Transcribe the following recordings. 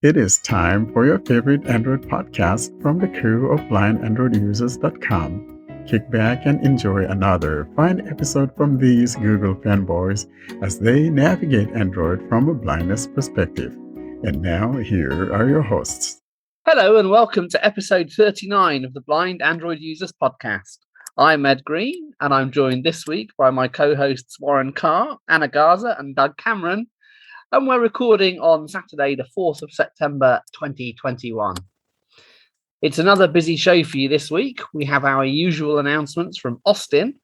It is time for your favorite Android podcast from the crew of blindandroidusers.com. Kick back and enjoy another fine episode from these Google fanboys as they navigate Android from a blindness perspective. And now, here are your hosts. Hello and welcome to episode 39 of the Blind Android Users podcast. I'm Ed Green and I'm joined this week by my co-hosts Warren Carr, Anna Garza and Doug Cameron. And we're recording on Saturday, the 4th of September, 2021. It's another busy show for you this week. We have our usual announcements from Austin.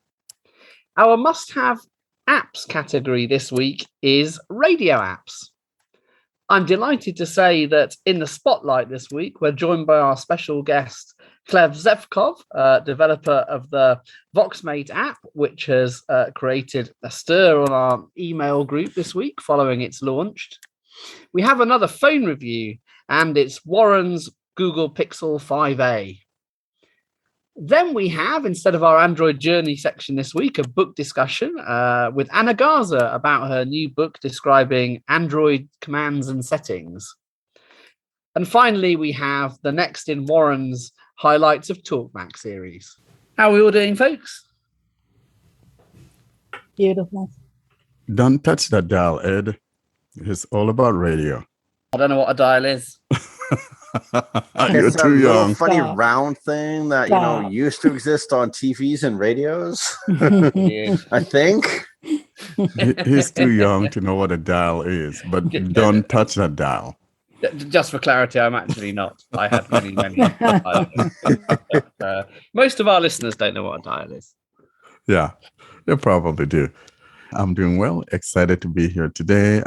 Our must-have apps category this week is radio apps. I'm delighted to say that in the spotlight this week, we're joined by our special guest, Klev Zevkov, developer of the VoxMate app, which has created a stir on our email group this week following its launch. We have another phone review, and it's Warren's Google Pixel 5a. Then we have, instead of our Android Journey section this week, a book discussion with Anna Garza about her new book describing Android commands and settings. And finally, we have the next in Warren's highlights of Talkback series. How are we all doing, folks? Beautiful. Don't touch that dial, Ed. It's all about radio. I don't know what a dial is. You're It's too a little young. funny Stop. round thing that Stop. used to exist on TVs and radios. Yeah. I think. He's too young to know what a dial is, but don't touch that dial. Just for clarity, I'm actually not. I had many dials. Most of our listeners don't know what a dial is. Yeah, they probably do. I'm doing well. Excited to be here today.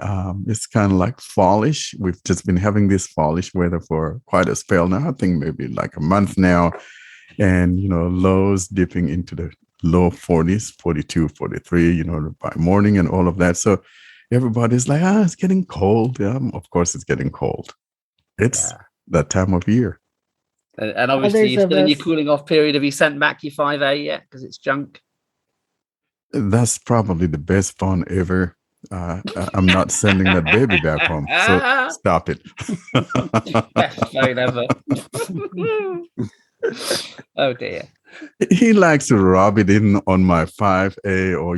It's kind of like fallish. We've just been having this fallish weather for quite a spell now. I think maybe like a month now. And, lows dipping into the low 40s, 42, 43, by morning and all of that. So everybody's like, it's getting cold. Yeah, of course, it's getting cold. It's that time of year. And obviously, you're there's still in your this- cooling off period. Have you sent back your 5A yet? Because it's junk. That's probably the best fun ever. I'm not sending that baby back home. So stop it. Best phone ever. Oh dear. He likes to rub it in on my 5A or,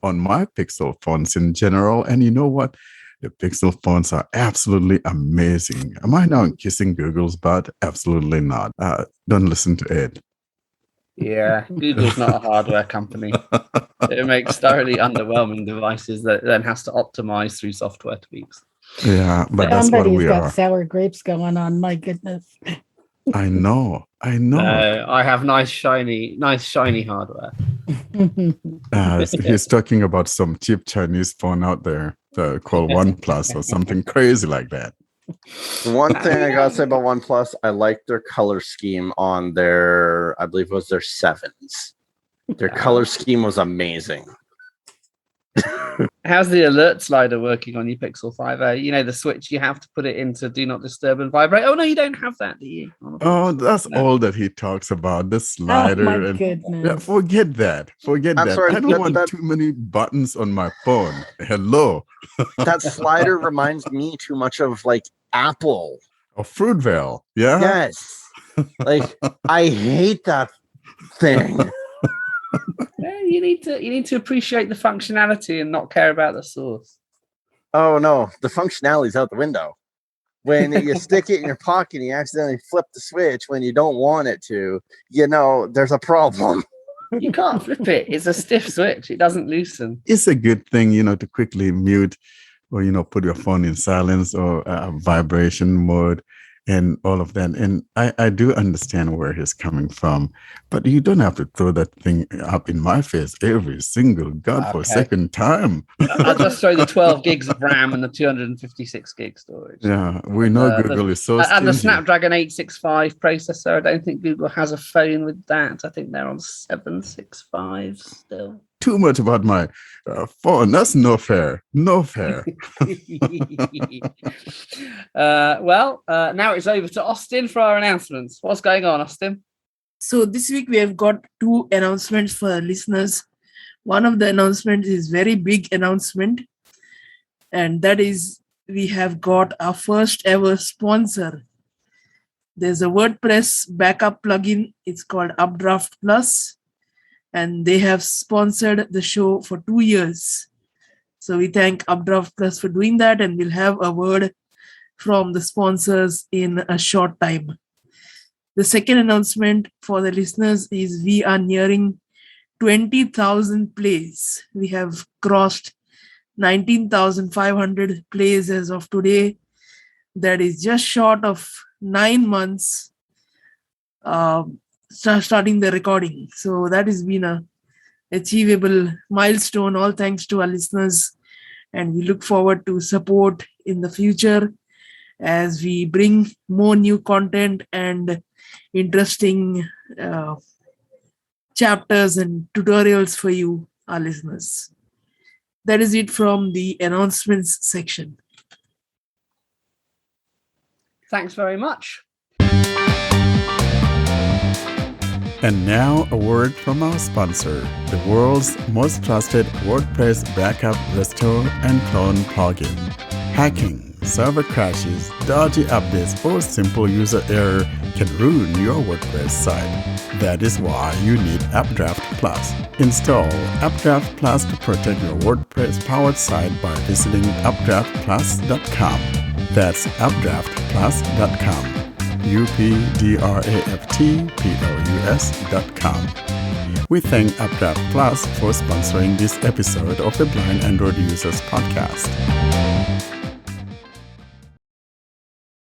on my Pixel phones in general. And you know what? The Pixel phones are absolutely amazing. Am I now kissing Google's butt? Absolutely not. Don't listen to Ed. Yeah, Google's not a hardware company. It makes thoroughly underwhelming devices that then has to optimize through software tweaks. Yeah, but that's what Somebody's we got are. sour grapes going on. My goodness. I know. I have nice shiny hardware. He's talking about some cheap Chinese phone out there called OnePlus or something crazy like that. One thing I gotta say about OnePlus, I like their color scheme on their, I believe it was their 7s. Their color scheme was amazing. How's the alert slider working on your Pixel 5a? The switch, you have to put it into do not disturb and vibrate. Oh no, you don't have that, do you? Oh, that's all that he talks about, the slider. my and goodness. Yeah, forget that. I'm sorry, I don't want too many buttons on my phone. Hello. That slider reminds me too much of like Apple. Or Fruitvale. Yeah. Yes. Like I hate that thing. Yeah, you need to appreciate the functionality and not care about the source. Oh no, the functionality's out the window. When you stick it in your pocket and you accidentally flip the switch when you don't want it to, there's a problem. You can't flip it. It's a stiff switch. It doesn't loosen. It's a good thing, to quickly mute or, put your phone in silence or vibration mode and all of that. And I do understand where he's coming from, but you don't have to throw that thing up in my face every single godforsaken time. I'll just throw the 12 gigs of RAM and the 256 gig storage. Yeah, we know Google is so And the stingy. Snapdragon 865 processor. I don't think Google has a phone with that. I think they're on 765 still. Too much about my phone. That's no fair. No fair. Now it's over to Austin for our announcements. What's going on, Austin? So this week we have got 2 announcements for our listeners. One of the announcements is very big announcement, and that is we have got our first ever sponsor. There's a WordPress backup plugin. It's called Updraft Plus, and they have sponsored the show for 2 years. So we thank Updraft Plus for doing that, and we'll have a word from the sponsors in a short time. The second announcement for the listeners is we are nearing 20,000 plays. We have crossed 19,500 plays as of today. That is just short of 9 months starting the recording. So that has been a achievable milestone, all thanks to our listeners. And we look forward to support in the future as we bring more new content and interesting chapters and tutorials for you, our listeners. That is it from the announcements section. Thanks very much. And now a word from our sponsor, the world's most trusted WordPress backup, restore, and clone plugin. Hacking, server crashes, dodgy updates, or simple user error can ruin your WordPress site. That is why you need Updraft Plus. Install Updraft Plus to protect your WordPress-powered site by visiting updraftplus.com. That's updraftplus.com. updraftplus.com. We thank Updraft Plus for sponsoring this episode of the Blind Android Users Podcast.